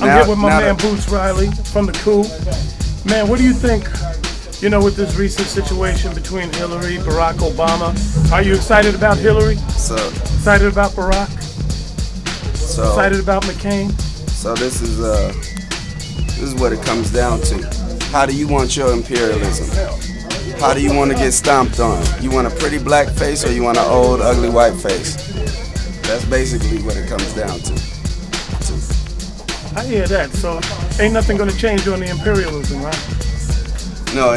I'm here with my man Boots Riley from the Coup. Man, what do you think, with this recent situation between Hillary, Barack Obama? Are you excited about Hillary? Excited about Barack? Excited about McCain? So this is what it comes down to. How do you want your imperialism? How do you want to get stomped on? You want a pretty black face or you want an old, ugly white face? That's basically what it comes down to. I hear that. So ain't nothing going to change on the imperialism, right? No,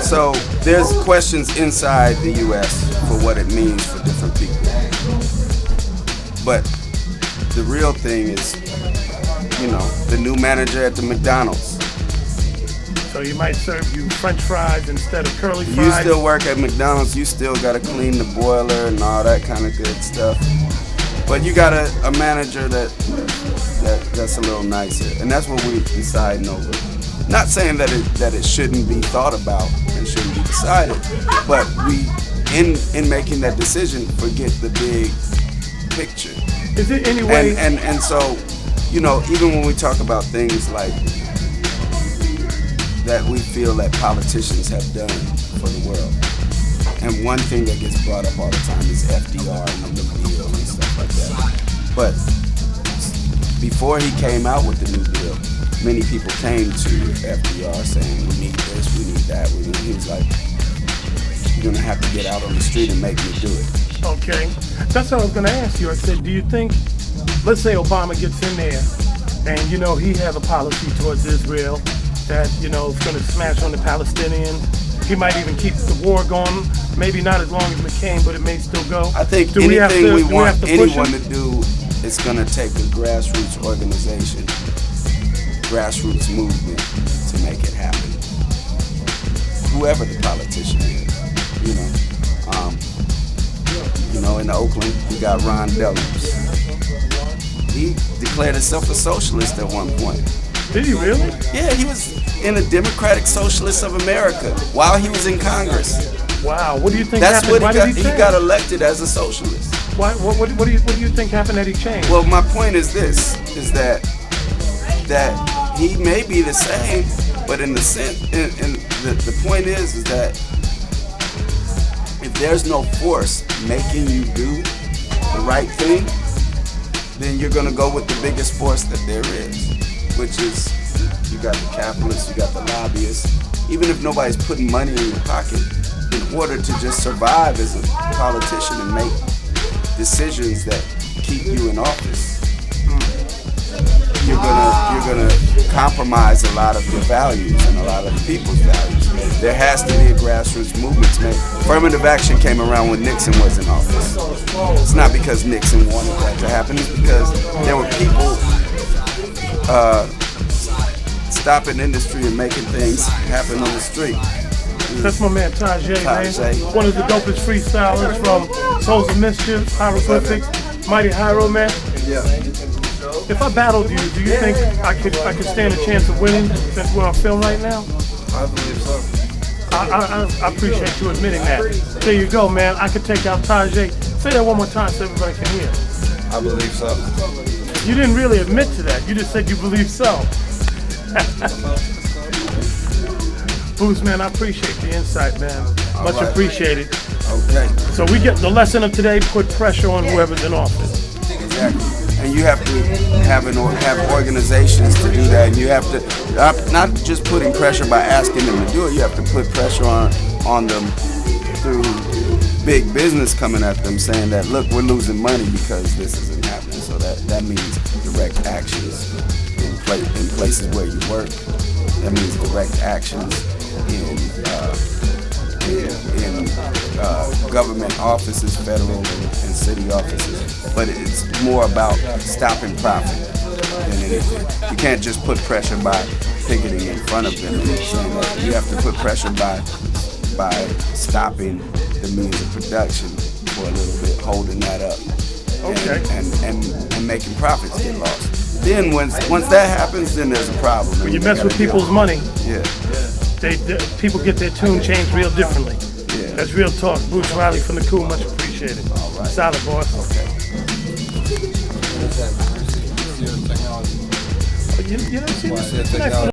so there's questions inside the U.S. for what it means for different people. But the real thing is, the new manager at the McDonald's. So he might serve you French fries instead of curly fries. You still work at McDonald's, you still got to clean the boiler and all that kind of good stuff. But you got a manager that's a little nicer, and that's what we're deciding over. Not saying that it shouldn't be thought about and shouldn't be decided, but we, in making that decision, forget the big picture. Is it any way? And so, even when we talk about things like that, we feel that politicians have done for the world. And one thing that gets brought up all the time is FDR and the New Deal and stuff like that. But before he came out with the New Deal, many people came to FDR saying, we need this, we need that, he was like, you're gonna have to get out on the street and make me do it. Okay, that's what I was gonna ask you. I said, do you think, let's say Obama gets in there and he has a policy towards Israel that, is gonna smash on the Palestinians. He might even keep the war going, maybe not as long as McCain, but it may still go. I think anything we want anyone to do is gonna take a grassroots organization, grassroots movement to make it happen. Whoever the politician is, in Oakland, we got Ron Dellums. He declared himself a socialist at one point. Did he really? Yeah, he was in the Democratic Socialists of America while he was in Congress. Wow, what do you think That's happened? what he got elected as a socialist. Why? What do you think happened that he changed? Well, my point is this: that he may be the same, but in the sense, the point is that if there's no force making you do the right thing, then you're gonna go with the biggest force that there is, which is you got the capitalists, you got the lobbyists. Even if nobody's putting money in your pocket, in order to just survive as a politician and make decisions that keep you in office, you're gonna compromise a lot of your values and a lot of the people's values. There has to be a grassroots movement to make. Affirmative action came around when Nixon was in office. It's not because Nixon wanted that to happen, it's because there were people stopping industry and making things happen on the street. That's my man Tajay, man. One of the dopest freestylers from Souls of Mischief, Hieroglyphics, Mighty Hyro, man. Yeah. If I battled you, do you think I could stand a chance of winning since we're on film right now? I believe so. I appreciate you admitting that. There you go, man. I could take out Tajay. Say that one more time so everybody can hear. I believe so. You didn't really admit to that. You just said you believe so. Boots, man, I appreciate the insight, man. Much appreciated. Okay. So we get the lesson of today: put pressure on whoever's in office. Exactly. And you have to have organizations to do that. And you have to not just putting pressure by asking them to do it. You have to put pressure on them through big business coming at them, saying that, look, we're losing money because this isn't happening. So that means direct actions in places where you work. That means direct actions in government offices, federal and city offices. But it's more about stopping profit than anything. You can't just put pressure by picketing in front of them. You have to put pressure by stopping the means of production for a little bit, holding that up, and making profits get lost. Then once that happens, then there's a problem. When you mess with people's money, yeah, people get their tune changed real differently. Yeah. That's real talk. Boots Riley from the Coup, much appreciated. All right. Solid, boss. Okay. You know, see, Why? it's a nice little